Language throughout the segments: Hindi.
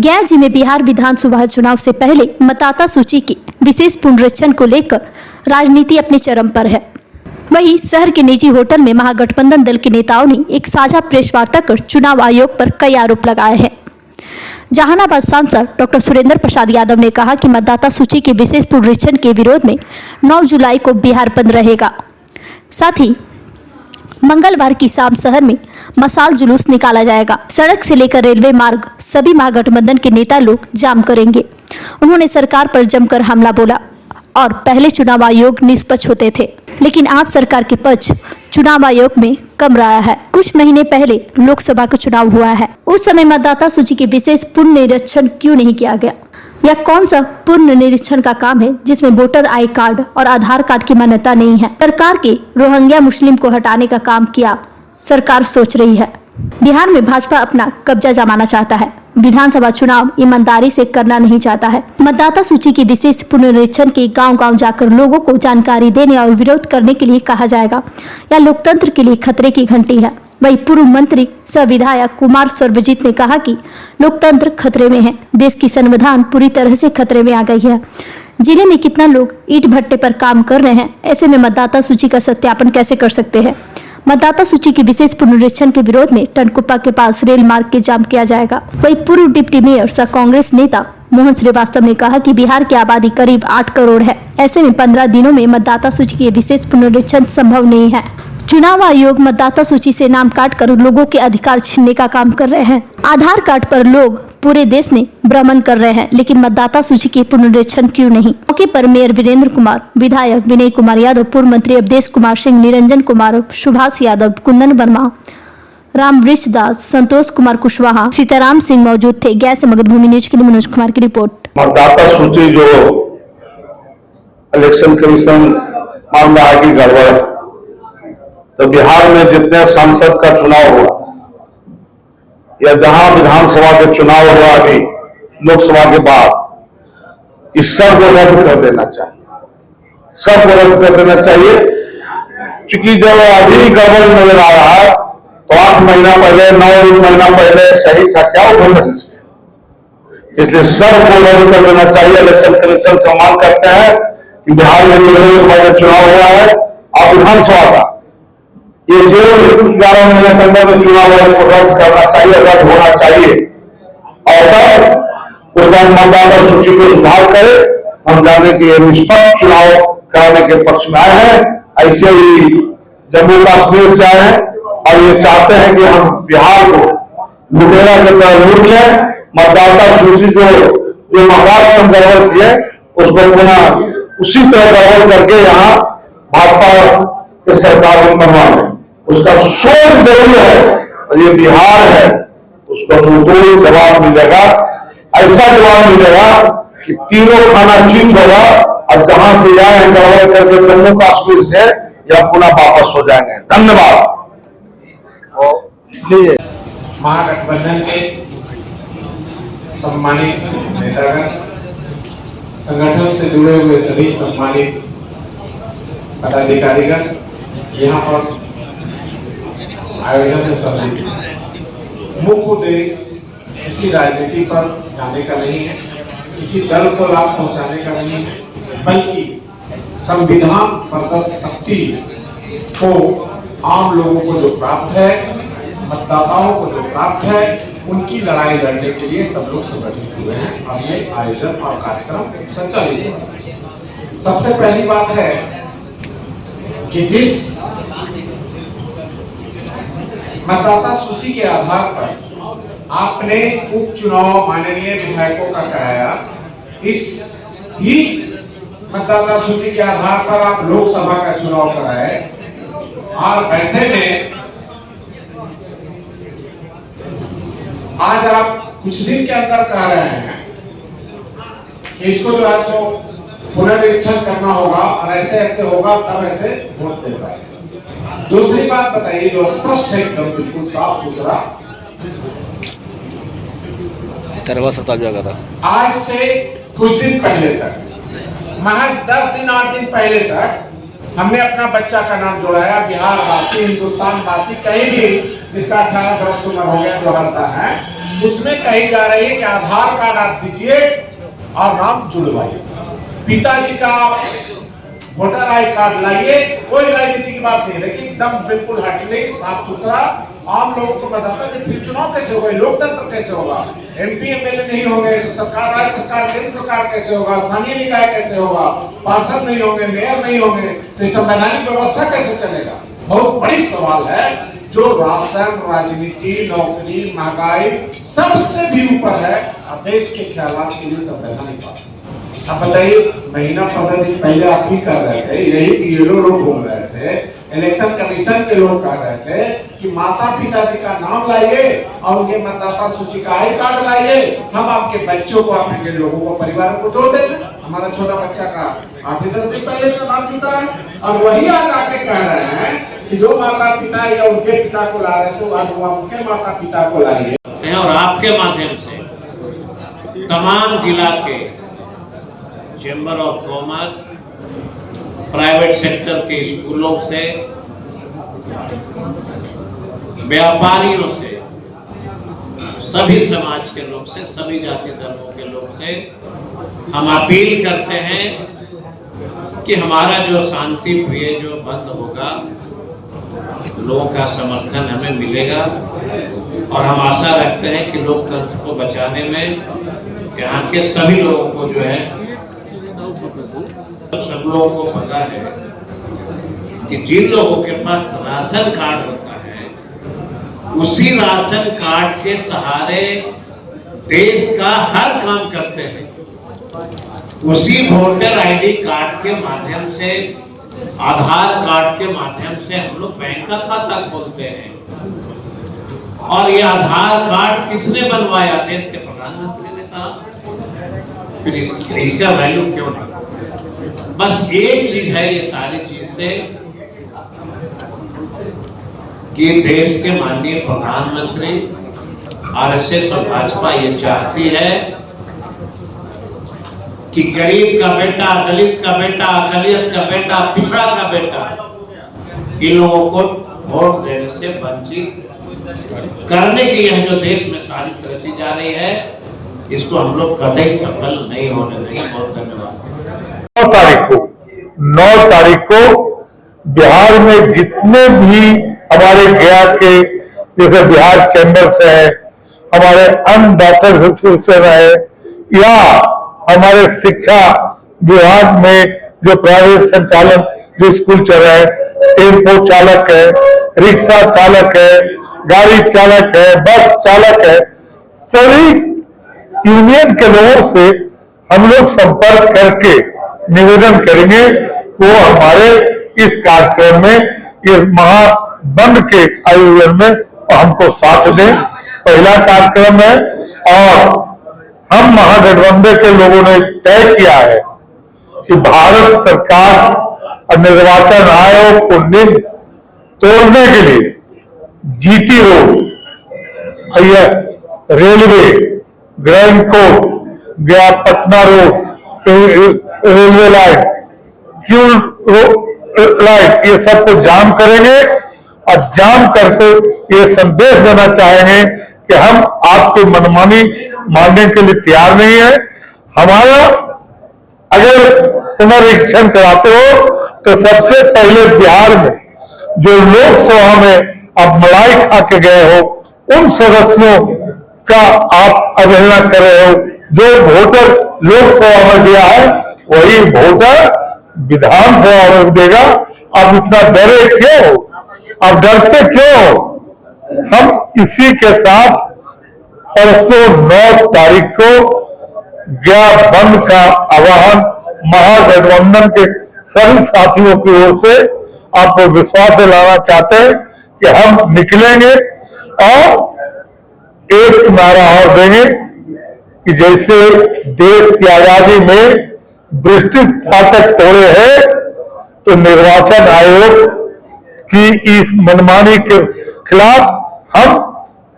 गया में बिहार विधानसभा चुनाव से पहले मतदाता सूची की विशेष पुनरीक्षण को लेकर राजनीति अपने चरम पर है। वहीं शहर के निजी होटल में महागठबंधन दल के नेताओं ने एक साझा प्रेस वार्ता कर चुनाव आयोग पर कई आरोप लगाए हैं। जहानाबाद सांसद डॉक्टर सुरेंद्र प्रसाद यादव ने कहा कि मतदाता सूची के विशेष पुनरीक्षण के विरोध में 9 जुलाई को बिहार बंद रहेगा। साथ ही मंगलवार की शाम शहर में मशाल जुलूस निकाला जाएगा। सड़क से लेकर रेलवे मार्ग सभी महागठबंधन के नेता लोग जाम करेंगे। उन्होंने सरकार पर जमकर हमला बोला और पहले चुनाव आयोग निष्पक्ष होते थे, लेकिन आज सरकार के पक्ष चुनाव आयोग में कम रहा है। कुछ महीने पहले लोकसभा का चुनाव हुआ है, उस समय मतदाता सूची के विशेष पुनरीक्षण क्यों नहीं किया गया? यह कौन सा पुनरीक्षण का काम है जिसमें वोटर आई कार्ड और आधार कार्ड की मान्यता नहीं है? सरकार के रोहिंग्या मुस्लिम को हटाने का काम किया सरकार सोच रही है। बिहार में भाजपा अपना कब्जा जमाना चाहता है, विधानसभा चुनाव ईमानदारी से करना नहीं चाहता है। मतदाता सूची के विशेष पुनरीक्षण के गांव-गांव जाकर लोगों को जानकारी देने और विरोध करने के लिए कहा जाएगा। यह लोकतंत्र के लिए खतरे की घंटी है। वहीं पूर्व मंत्री सह विधायक कुमार सर्वजीत ने कहा कि लोकतंत्र खतरे में है, देश की संविधान पूरी तरह से खतरे में आ गई है। जिले में कितना लोग ईंट भट्टे पर काम कर रहे हैं, ऐसे में मतदाता सूची का सत्यापन कैसे कर सकते हैं? मतदाता सूची के विशेष पुनरीक्षण के विरोध में टनकुप्पा के पास रेल मार्ग के जाम किया जाएगा। वहीं पूर्व डिप्टी मेयर सह कांग्रेस नेता मोहन श्रीवास्तव ने कहा कि बिहार की आबादी करीब 8 करोड़ है, ऐसे में 15 दिनों में मतदाता सूची के विशेष पुनरीक्षण संभव नहीं है। चुनाव आयोग मतदाता सूची से नाम काटकर लोगों के अधिकार छीनने का काम कर रहे हैं। आधार कार्ड पर लोग पूरे देश में भ्रमण कर रहे हैं, लेकिन मतदाता सूची के पुनरीक्षण क्यों नहीं? मौके पर मेयर वीरेंद्र कुमार, विधायक विनय कुमार यादव, पूर्व मंत्री अवधेश कुमार सिंह, निरंजन कुमार, सुभाष यादव, कुंदन वर्मा, राम वृक्ष दास, संतोष कुमार कुशवाहा, सीताराम सिंह मौजूद थे। गया से मगध भूमि न्यूज के लिए मनोज कुमार की रिपोर्ट। मतदाता सूची जो इलेक्शन कमीशन मान रहा है कि गड़बड़, तो बिहार में जितने सांसद का चुनाव हुआ या जहां विधानसभा के चुनाव हुआ अभी लोकसभा के बाद, इस सब को रद्द कर देना चाहिए, सबको रद्द कर देना चाहिए। क्योंकि जब अभी गड़बड़ नजर आ रहा है तो 8 महीना पहले 9 महीना पहले सही था क्या उन्होंने? इसलिए सबको रद्द कर देना चाहिए। इलेक्शन कमीशन से मांग करते हैं कि बिहार में लोकसभा का चुनाव हुआ है और विधानसभा का ये जो 11 महीने के अंदर चुनाव है उसको रद्द करना चाहिए, रद्द होना चाहिए और तब उसका मतदाता सूची को सुधार करे। हम जाने की निष्पक्ष चुनाव कराने के पक्ष में आए हैं। ऐसे ही जम्मू कश्मीर से आए हैं और ये चाहते हैं कि हम बिहार को लुटेरा के तरह लूट लें। मतदाता सूची को जो महाराष्ट्र में गड़बड़ किए उसको पुनः उसी तरह गड़बड़ करके यहाँ भाजपा के सरकार में बनवा लें। उसका सोच जरूरी है और ये बिहार है, उसको मुंहतोड़ जवाब मिलेगा। ऐसा जवाब मिलेगा कि तीनों खाना चीन होगा और जहां से जाए गड़बड़ करके जम्मू कश्मीर से या पुनः वापस हो जाएंगे। धन्यवाद। महागठबंधन के सम्मानित नेतागण, संगठन से जुड़े हुए सभी सम्मानित पदाधिकारीगण, यहाँ पर आयोजन में सम्मिलित। मुख्य उद्देश्य किसी राजनीति पर जाने का नहीं है, किसी दल को लाभ पहुंचाने का नहीं है, बल्कि संविधान प्रदत्त शक्ति को आम लोगों को जो प्राप्त है, मतदाताओं को जो प्राप्त है, उनकी लड़ाई लड़ने के लिए सब लोग संगठित हुए हैं और ये आयोजन और कार्यक्रम संचालित हुआ। सबसे पहली बात है कि जिस मतदाता सूची के आधार पर आपने उपचुनाव माननीय विधायकों का कराया, इस ही मतदाता सूची के आधार पर आप लोकसभा का चुनाव कराए और वैसे में आज आप कुछ दिन के अंदर कह रहे हैं कि इसको जो है सो पुनरीक्षण करना होगा और ऐसे ऐसे होगा तब ऐसे वोट दे पाए। दूसरी बात बताइए जो स्पष्ट है एकदम बिल्कुल साफ सुथरा, आज से कुछ दिन पहले तक, महज 10 दिन 8 दिन पहले तक हमने अपना बच्चा का नाम जोड़ाया। बिहार वासी, हिंदुस्तान वासी, कहीं भी जिसका 18 वर्ष उम्र हो गया जो हरता है, उसमें कही जा रही है कि आधार कार्ड आप दीजिए और नाम जुड़वाइए, पिताजी का वोटर आई कार्ड लाइए, कोई राजनीति की बात नहीं, लेकिन एकदम बिल्कुल हटले साफ सुथरा आम लोगों को बताता है कि फिर चुनाव कैसे होगा, लोकतंत्र कैसे होगा, एमपी एमएलए नहीं होंगे तो सरकार, राज्य सरकार, केंद्र सरकार कैसे होगा, स्थानीय निकाय कैसे होगा, पार्षद नहीं होंगे, मेयर नहीं होंगे, तो संवैधानिक व्यवस्था कैसे चलेगा। बहुत बड़ी सवाल है जो राशन, राजनीति, नौकरी, महंगाई सबसे भी ऊपर है और देश के ख्यालात के लिए संवैधानिक बात। अब बताइए, महीना 15 दिन पहले आप ही कर रहे थे, यही येलो लोग घूम रहे थे, इलेक्शन कमीशन के लोग कह रहे थे कि माता पिता जी का नाम लाइए और उनके मतदाता सूची का आई कार्ड लाइए, हम आपके बच्चों को, आपके लोगों को, परिवार को जोड़ देंगे। हमारा छोटा बच्चा का 8-10 दिन पहले का नाम जुटा है और वही आज आके कह रहे हैं कि जो माता पिता या उनके पिता को ला रहे थे आज वो उनके माता पिता को लाइए। और आपके माध्यम से तमाम जिला के chamber of commerce, private sector के स्कूलों से, व्यापारियों से, सभी समाज के लोग से, सभी जाति धर्मों के लोग से हम अपील करते हैं कि हमारा जो शांति प्रिय जो बंद होगा, लोगों का समर्थन हमें मिलेगा और हम आशा रखते हैं कि लोकतंत्र को बचाने में यहाँ के सभी लोगों को जो है, सब लोगों को पता है कि जिन लोगों के पास राशन कार्ड होता है, उसी राशन कार्ड के सहारे देश का हर काम करते हैं। उसी वोटर आईडी कार्ड के माध्यम से, आधार कार्ड के माध्यम से हम लोग बैंक का खाता खोलते हैं। और ये आधार कार्ड किसने बनवाया? देश के प्रधानमंत्री ने कहा। फिर इसका वैल्यू क्यों नहीं? बस एक चीज है ये सारी चीज से कि देश के माननीय प्रधानमंत्री, आरएसएस और भाजपा ये चाहती है कि गरीब का बेटा, दलित का बेटा, अकलियत का बेटा, पिछड़ा का बेटा, इन लोगों को वोट देने से वंचित करने की यह जो देश में साजिश रची जा रही है, इसको हम लोग कतई सफल नहीं होने देंगे। बहुत धन्यवाद। 9 तारीख को बिहार में जितने भी हमारे गया के, जैसे बिहार चैंबर्स है, हमारे अन्य डॉक्टर एसोसिएशन है, या हमारे शिक्षा विभाग में जो प्राइवेट संचालन जो स्कूल चल रहे हैं, टेम्पो चालक है, रिक्शा चालक है, गाड़ी चालक है, बस चालक है, सभी यूनियन के लोगों से हम लोग संपर्क करके निवेदन करेंगे वो हमारे इस कार्यक्रम में, इस महाबंद के आयोजन में हमको साथ दें। पहला कार्यक्रम है और हम महागठबंधन के लोगों ने तय किया है कि भारत सरकार और निर्वाचन आयोग को नींद तोड़ने के लिए GT road, railway, grand chord, Gaya Patna road, railway line, fuel line, ये सबको जाम करेंगे और जाम करके ये संदेश देना चाहेंगे कि हम आपकी मनमानी मानने के लिए तैयार नहीं है। हमारा अगर पुनरीक्षण कराते हो तो सबसे पहले बिहार में जो लोकसभा में आप मलाई खा के गए हो, उन सदस्यों का आप अवहेलना कर रहे हो। जो वोटर लोकसभा में दिया है वही वोटर विधानसभा में देगा। आप इतना डरे क्यों? आप डरते क्यों? हम इसी के साथ परसों 9 तारीख को गया बंद का आह्वान महागठबंधन के सभी साथियों की ओर से आपको विश्वास दिलाना चाहते हैं कि हम निकलेंगे और एक नारा और देंगे कि जैसे देश की आजादी में विस्तृत फाटक तोड़े हैं, तो निर्वाचन आयोग की इस मनमानी के खिलाफ हम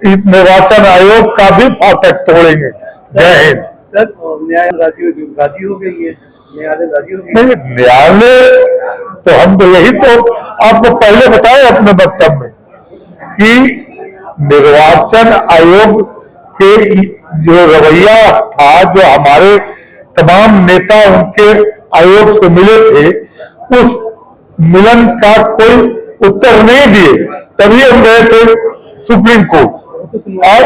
इस निर्वाचन आयोग का भी फाटक तोड़ेंगे। जय हिंद। सर, न्यायालय राजी हो गई है, न्यायालय राजी हो गई है। न्यायालय तो हम तो यही तो आपको पहले बताए अपने वक्तव्य में कि निर्वाचन आयोग कि जो रवैया था, जो हमारे तमाम नेता उनके आयोग से मिले थे, उस मिलन का कोई उत्तर नहीं दिए, तभी हम गए थे सुप्रीम कोर्ट। और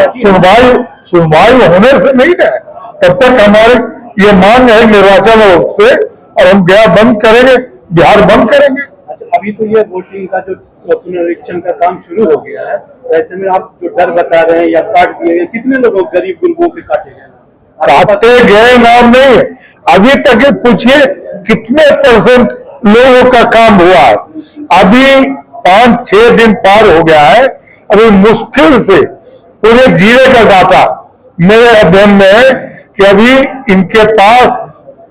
सुनवाई होने से नहीं है, तब तक हमारे ये मांग है निर्वाचन आयोग से, और हम गया बंद करेंगे, बिहार बंद करेंगे। अच्छा, अभी तो ये वोटिंग का जो पुनरीक्षण का काम शुरू हो गया है, ऐसे में आप जो डर बता रहे हैं या काट दिए गए, कितने लोगों गरीब गुरबों के काटे गए? काटे गए नाम नहीं है, अभी तक पूछिए कितने % लोगों का काम हुआ है। अभी 5-6 दिन पार हो गया है, अभी मुश्किल से पूरे जीरो का डाटा मेरे अध्ययन में है कि अभी इनके पास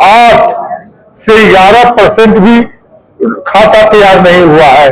8 से 11% भी खाता तैयार नहीं हुआ है।